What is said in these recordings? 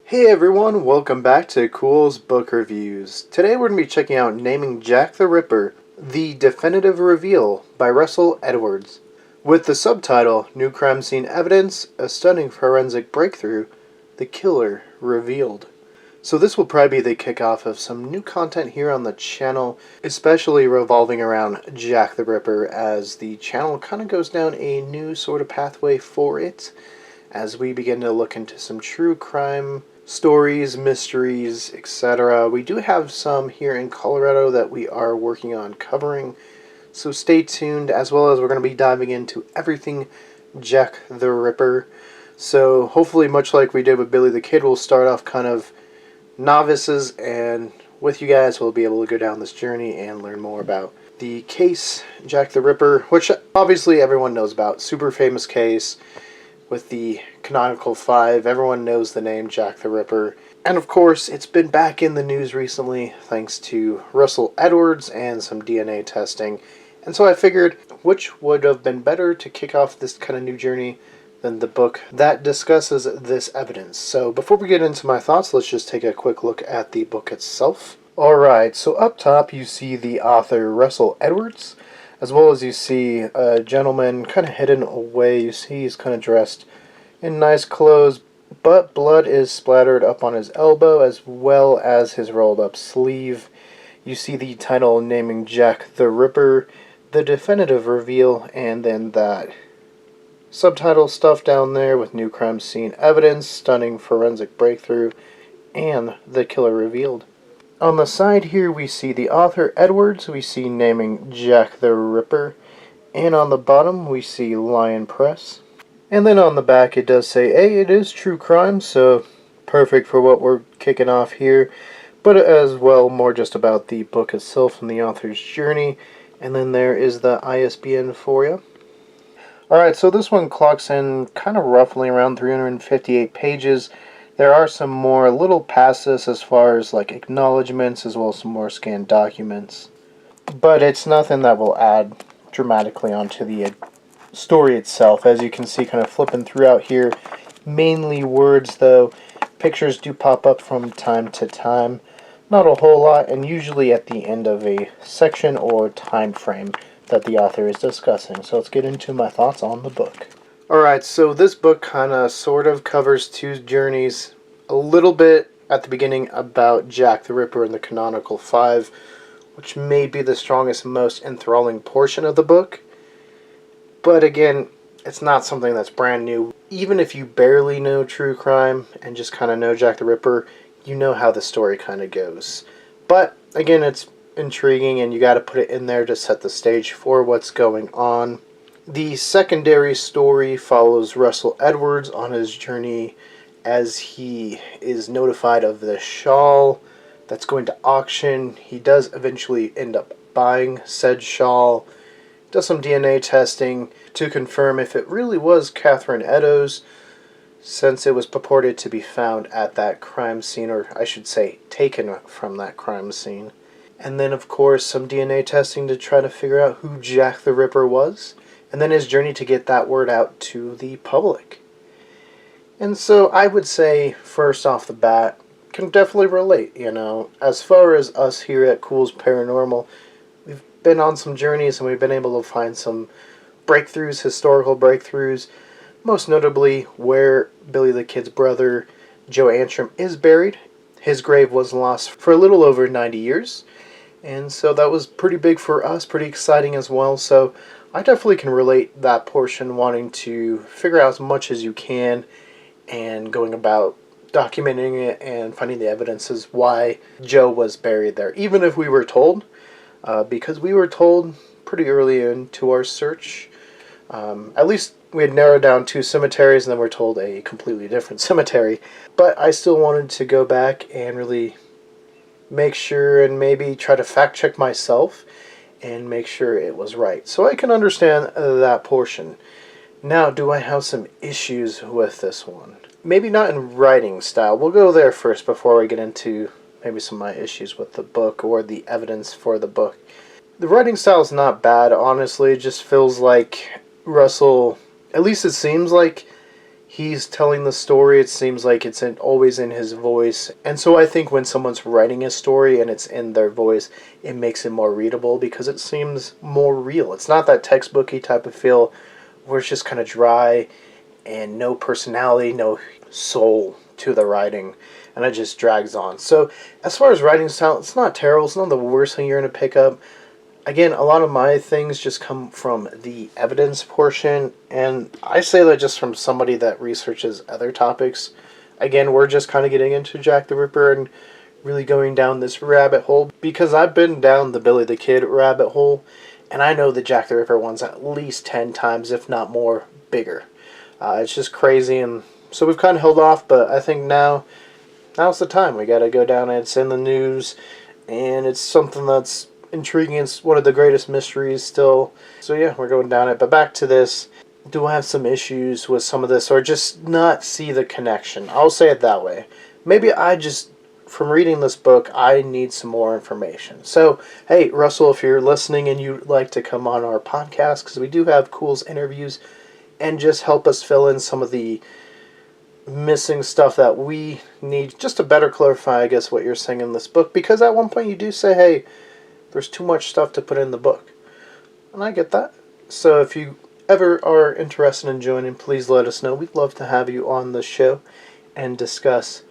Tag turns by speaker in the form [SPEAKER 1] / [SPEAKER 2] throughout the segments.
[SPEAKER 1] Hey everyone, welcome back to Culz Book Reviews. Today we're going to be checking out Naming Jack the Ripper, The Definitive Reveal by Russell Edwards. With the subtitle, New Crime Scene Evidence, A Stunning Forensic Breakthrough, The Killer Revealed. So this will probably be the kickoff of some new content here on the channel, especially revolving around Jack the Ripper, as the channel kind of goes down a new sort of pathway for it, as we begin to look into some true crime stories, mysteries, etc. We do have some here in Colorado that we are working on covering, so stay tuned, as well as we're going to be diving into everything Jack the Ripper. So hopefully, much like we did with Billy the Kid, we'll start off kind of novices, and with you guys we'll be able to go down this journey and learn more about the case Jack the Ripper, which obviously everyone knows about. Super famous case with the canonical 5. Everyone knows the name Jack the Ripper, and of course it's been back in the news recently thanks to Russell Edwards and some DNA testing. And so I figured, which would have been better to kick off this kind of new journey than the book that discusses this evidence. So before we get into my thoughts, let's just take a quick look at the book itself. Alright, so up top you see the author Russell Edwards, as well as you see a gentleman kind of hidden away. You see he's kind of dressed in nice clothes, but blood is splattered up on his elbow as well as his rolled up sleeve. You see the title Naming Jack the Ripper, The Definitive Reveal, and then that subtitle stuff down there with New Crime Scene Evidence, Stunning Forensic Breakthrough, and The Killer Revealed. On the side here we see the author Edwards, we see Naming Jack the Ripper, and on the bottom we see Lion Press. And then on the back it does say, hey, it is true crime, so perfect for what we're kicking off here, but as well more just about the book itself and the author's journey. And then there is the ISBN for you. Alright, so this one clocks in kind of roughly around 358 pages. There are some more little past this as far as like acknowledgements, as well as some more scanned documents. But it's nothing that will add dramatically onto the story itself. As you can see, kind of flipping throughout here, mainly words though. Pictures do pop up from time to time. Not a whole lot, and usually at the end of a section or time frame that the author is discussing. So let's get into my thoughts on the book. Alright, so this book kind of sort of covers two journeys. A little bit at the beginning about Jack the Ripper and the canonical 5, which may be the strongest, most enthralling portion of the book. But again, it's not something that's brand new. Even if you barely know true crime and just kind of know Jack the Ripper, you know how the story kind of goes. But again, it's intriguing, and you got to put it in there to set the stage for what's going on. The secondary story follows Russell Edwards on his journey as he is notified of the shawl that's going to auction. He does eventually end up buying said shawl, does some DNA testing to confirm if it really was Catherine Eddowes, since it was purported to be found at that crime scene, or I should say taken from that crime scene. And then of course some DNA testing to try to figure out who Jack the Ripper was, and then his journey to get that word out to the public. And so I would say, first off the bat, can definitely relate, you know. As far as us here at Culz Paranormal, we've been on some journeys and we've been able to find some breakthroughs, historical breakthroughs, most notably where Billy the Kid's brother, Joe Antrim, is buried. His grave was lost for a little over 90 years, and so that was pretty big for us, pretty exciting as well. So I definitely can relate that portion, wanting to figure out as much as you can and going about documenting it and finding the evidences why Joe was buried there. Even if we were told, because we were told pretty early into our search, at least we had narrowed down 2 cemeteries, and then we're told a completely different cemetery. But I still wanted to go back and really make sure and maybe try to fact check myself and make sure it was right. So I can understand that portion. Now, do I have some issues with this one? Maybe not in writing style. We'll go there first before we get into maybe some of my issues with the book or the evidence for the book. The writing style is not bad, honestly. It just feels like Russell, at least it seems like, he's telling the story. It seems like it's always in his voice. And so I think when someone's writing a story and it's in their voice, it makes it more readable because it seems more real. It's not that textbooky type of feel where it's just kind of dry and no personality, no soul to the writing, and it just drags on. So as far as writing style, it's not terrible. It's not the worst thing you're going to pick up. Again, a lot of my things just come from the evidence portion, and I say that just from somebody that researches other topics. Again, we're just kind of getting into Jack the Ripper and really going down this rabbit hole, because I've been down the Billy the Kid rabbit hole, and I know the Jack the Ripper one's at least 10 times, if not more, bigger. It's just crazy, and so we've kind of held off, but I think now's the time. We got to go down, and it's in the news, and it's something that's intriguing. It's one of the greatest mysteries still. So yeah, we're going down it. But back to this. Do I have some issues with some of this, or just not see the connection? I'll say it that way. Maybe I just, from reading this book, I need some more information. So, hey, Russell, if you're listening and you'd like to come on our podcast, because we do have Culz interviews, and just help us fill in some of the missing stuff that we need, just to better clarify, I guess, what you're saying in this book. Because at one point you do say, hey, there's too much stuff to put in the book. And I get that. So if you ever are interested in joining, please let us know. We'd love to have you on the show and discuss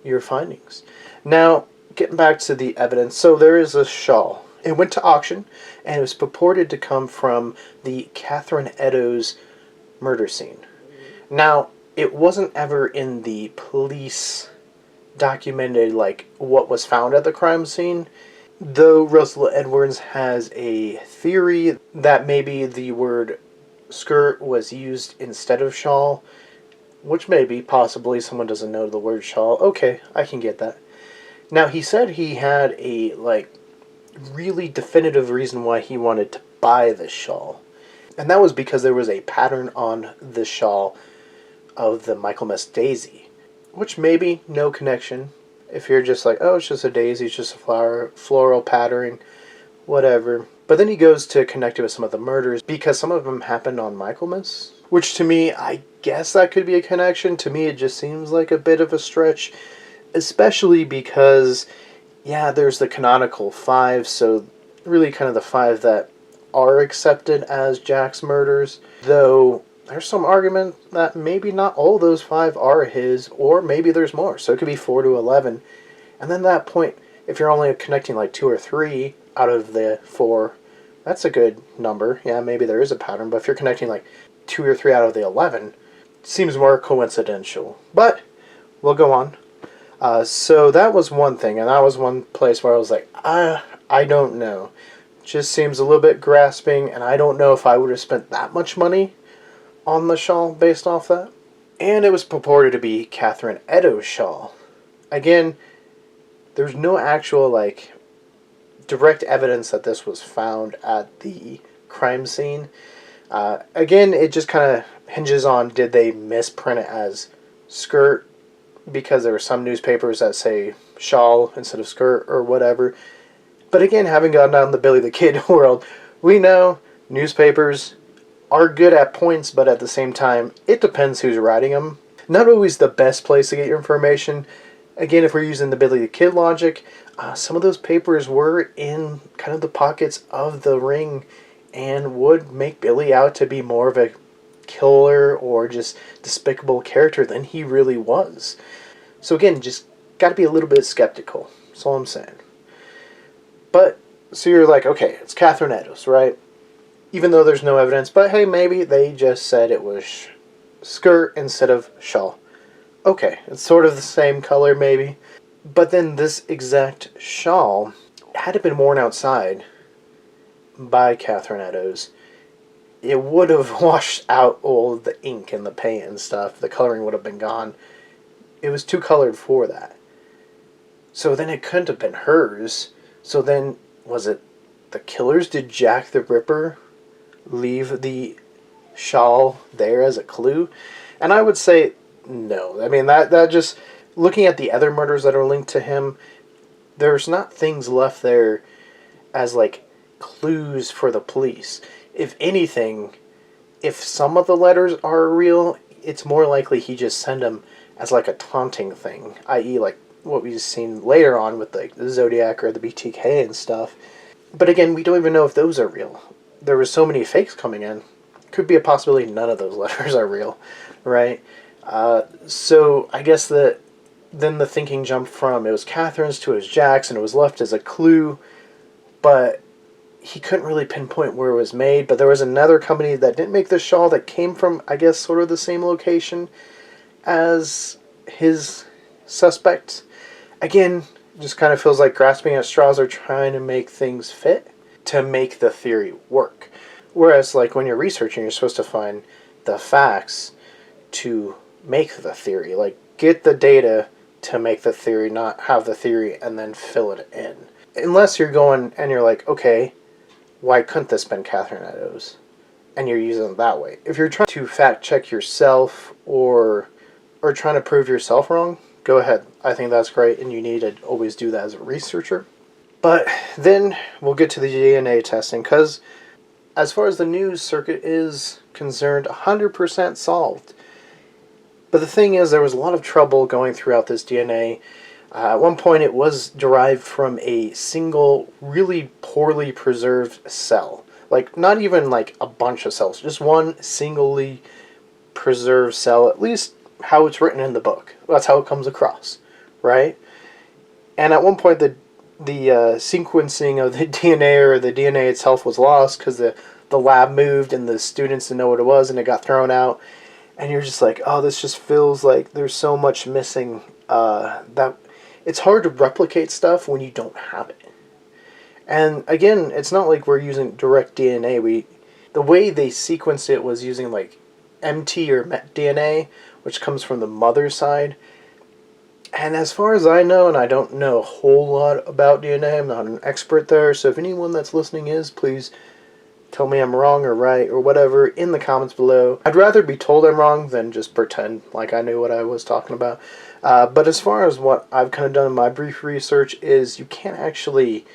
[SPEAKER 1] your findings. Now, getting back to the evidence. So there is a shawl. It went to auction, and it was purported to come from the Catherine Eddowes murder scene. Now, it wasn't ever in the police documented, like, what was found at the crime scene, though Russell Edwards has a theory that maybe the word skirt was used instead of shawl, which maybe, possibly, someone doesn't know the word shawl. Okay, I can get that. Now, he said he had a, like, really definitive reason why he wanted to buy this shawl. And that was because there was a pattern on the shawl of the Michaelmas daisy, which maybe no connection. If you're just like, oh, it's just a daisy, it's just a flower, floral patterning, whatever. But then he goes to connect it with some of the murders, because some of them happened on Michaelmas, which to me, I guess that could be a connection. To me, it just seems like a bit of a stretch, especially because, yeah, there's the canonical 5, so really kind of the 5 that are accepted as Jack's murders, though there's some argument that maybe not all those 5 are his, or maybe there's more, so it could be 4 to 11, and then at that point, if you're only connecting like 2 or 3 out of the 4, that's a good number. Yeah, maybe there is a pattern, but if you're connecting like 2 or 3 out of the 11, it seems more coincidental, but we'll go on. So that was one thing, and that was one place where I was like, I don't know. Just seems a little bit grasping, and I don't know if I would have spent that much money on the shawl based off that. And it was purported to be Catherine Eddowes' shawl. Again, there's no actual, like, direct evidence that this was found at the crime scene. Again, it just kind of hinges on, did they misprint it as skirt, because there are some newspapers that say shawl instead of skirt or whatever. But again, having gone down the Billy the Kid world, we know newspapers are good at points, but at the same time, it depends who's writing them. Not always the best place to get your information. Again, if we're using the Billy the Kid logic, some of those papers were in kind of the pockets of the ring and would make Billy out to be more of a killer or just despicable character than he really was. So again, just got to be a little bit skeptical. That's all I'm saying. But, so you're like, okay, it's Catherine Eddowes, right? Even though there's no evidence, but hey, maybe they just said it was skirt instead of shawl. Okay, it's sort of the same color, maybe. But then this exact shawl had it been worn outside by Catherine Eddowes, it would have washed out all of the ink and the paint and stuff. The coloring would have been gone. It was too colored for that. So then it couldn't have been hers. So then, was it the killers? Did Jack the Ripper leave the shawl there as a clue? And I would say no. I mean, that just, looking at the other murders that are linked to him, there's not things left there as like clues for the police. If anything, if some of the letters are real, it's more likely he just sent them as like a taunting thing, i.e. like what we've seen later on with like the Zodiac or the BTK and stuff. But again, we don't even know if those are real. There were so many fakes coming in. Could be a possibility none of those letters are real, right? So I guess that then the thinking jumped from it was Catherine's to it was Jack's, and it was left as a clue, but he couldn't really pinpoint where it was made. But there was another company that didn't make the shawl that came from, I guess, sort of the same location as his suspect. Again, just kind of feels like grasping at straws or trying to make things fit to make the theory work. Whereas, like, when you're researching, you're supposed to find the facts to make the theory. Like, get the data to make the theory, not have the theory and then fill it in. Unless you're going and you're like, okay, why couldn't this been Catherine Eddowes? And you're using it that way. If you're trying to fact check yourself or trying to prove yourself wrong, go ahead. I think that's great, and you need to always do that as a researcher. But then we'll get to the DNA testing, because as far as the news circuit is concerned, 100% solved. But the thing is, there was a lot of trouble going throughout this DNA. At one point, it was derived from a single, really poorly preserved cell. Like, not even like a bunch of cells, just one singly preserved cell, at least how it's written in the book. That's how it comes across, right? And at one point, the sequencing of the DNA or the DNA itself was lost because the lab moved and the students didn't know what it was and it got thrown out. And you're just like, oh, this just feels like there's so much missing. That it's hard to replicate stuff when you don't have it. And again, it's not like we're using direct DNA. The way they sequenced it was using like MT or MET DNA, which comes from the mother side. And as far as I know, and I don't know a whole lot about DNA, I'm not an expert there, so if anyone that's listening is, please tell me I'm wrong or right or whatever in the comments below. I'd rather be told I'm wrong than just pretend like I knew what I was talking about. But as far as what I've kind of done in my brief research is you can't actually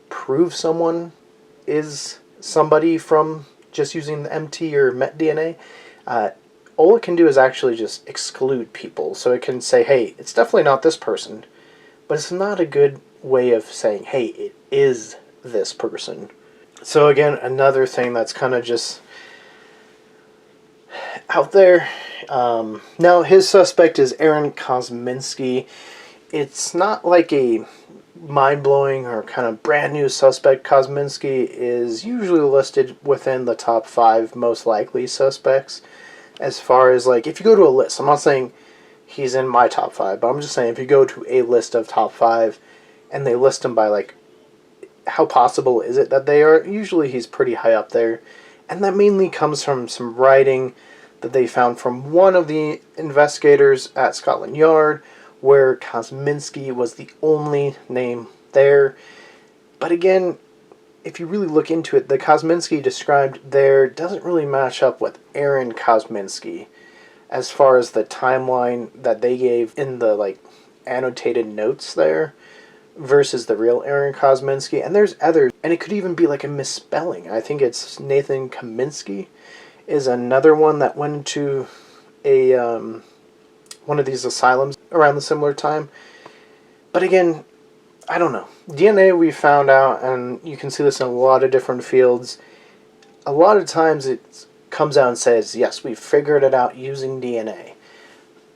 [SPEAKER 1] prove someone is somebody from just using the MT or MET DNA. All it can do is actually just exclude people. So it can say, hey, it's definitely not this person. But it's not a good way of saying, hey, it is this person. So again, another thing that's kind of just out there. Now, his suspect is Aaron Kosminski. It's not like a mind-blowing or kind of brand new suspect. Kosminski is usually listed within the top 5 most likely suspects. As far as, like, if you go to a list, I'm not saying he's in my top 5, but I'm just saying if you go to a list of top 5 and they list him by, like, how possible is it that they are, usually he's pretty high up there. And that mainly comes from some writing that they found from one of the investigators at Scotland Yard, where Kosminski was the only name there. But again, if you really look into it, the Kosminski described there doesn't really match up with Aaron Kosminski as far as the timeline that they gave in the, like, annotated notes there versus the real Aaron Kosminski. And there's others, and it could even be like a misspelling. I think it's Nathan Kaminsky is another one that went into a one of these asylums around the similar time. But again, I don't know. DNA, we found out, and you can see this in a lot of different fields, a lot of times it comes out and says, yes, we figured it out using DNA.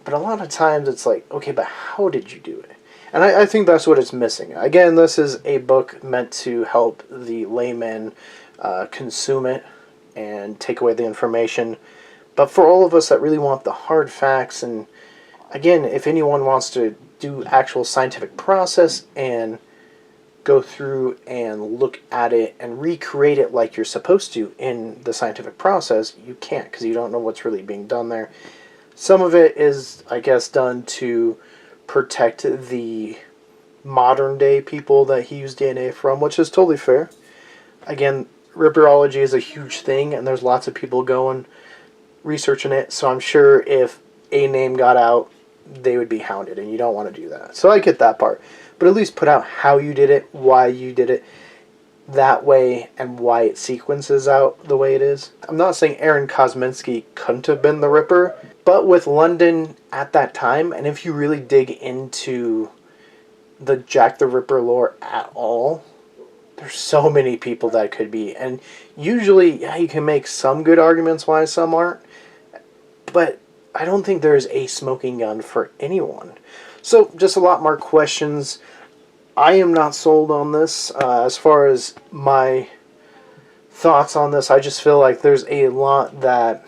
[SPEAKER 1] But a lot of times it's like, okay, but how did you do it? And I think that's what it's missing. Again, this is a book meant to help the layman consume it and take away the information. But for all of us that really want the hard facts, and again, if anyone wants to do actual scientific process and go through and look at it and recreate it like you're supposed to in the scientific process, you can't, because you don't know what's really being done there. Some of it is, I guess, done to protect the modern day people that he used DNA from, which is totally fair. Again, ripperology is a huge thing, and there's lots of people going researching it, so I'm sure if a name got out, they would be hounded, and you don't want to do that. So I get that part. But at least put out how you did it, why you did it that way, and why it sequences out the way it is. I'm not saying Aaron Kosminski couldn't have been the Ripper. But with London at that time, and if you really dig into the Jack the Ripper lore at all, there's so many people that could be. And usually, yeah, you can make some good arguments why some aren't. But I don't think there's a smoking gun for anyone. So, just a lot more questions. I am not sold on this. As far as my thoughts on this, I just feel like there's a lot that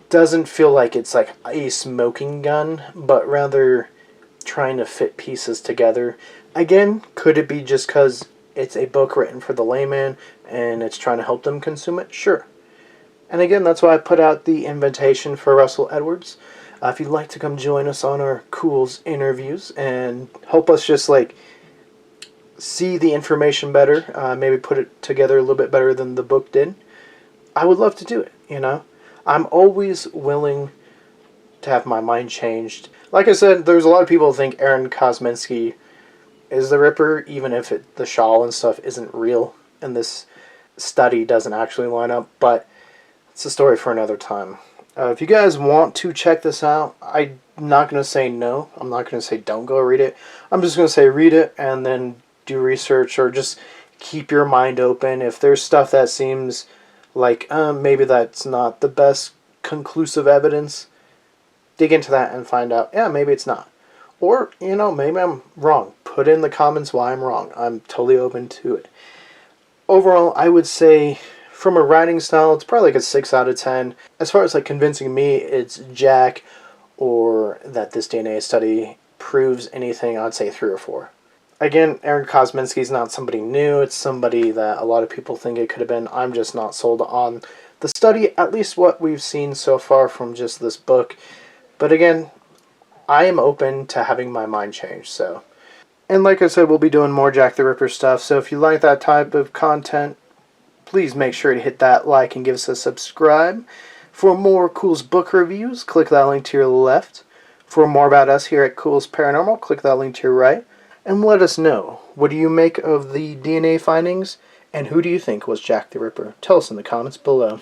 [SPEAKER 1] doesn't feel like it's like a smoking gun, but rather trying to fit pieces together. Again, could it be just because it's a book written for the layman and it's trying to help them consume it? Sure. And again, that's why I put out the invitation for Russell Edwards. If you'd like to come join us on our Culz interviews and help us just like see the information better, maybe put it together a little bit better than the book did, I would love to do it, you know? I'm always willing to have my mind changed. Like I said, there's a lot of people who think Aaron Kosminski is the Ripper, even if the shawl and stuff isn't real, and this study doesn't actually line up, but it's a story for another time. If you guys want to check this out, I'm not going to say no. I'm not going to say don't go read it. I'm just going to say read it and then do research, or just keep your mind open. If there's stuff that seems like maybe that's not the best conclusive evidence, dig into that and find out, yeah, maybe it's not. Or, you know, maybe I'm wrong. Put in the comments why I'm wrong. I'm totally open to it. Overall, I would say from a writing style, it's probably like a 6 out of 10. As far as like convincing me it's Jack or that this DNA study proves anything, I'd say 3 or 4. Again, Aaron Kosminski is not somebody new. It's somebody that a lot of people think it could have been. I'm just not sold on the study, at least what we've seen so far from just this book. But again, I am open to having my mind changed, so. And like I said, we'll be doing more Jack the Ripper stuff, so if you like that type of content, please make sure to hit that like and give us a subscribe. For more Culz Book Reviews, click that link to your left. For more about us here at Culz Paranormal, click that link to your right. And let us know, what do you make of the DNA findings, and who do you think was Jack the Ripper? Tell us in the comments below.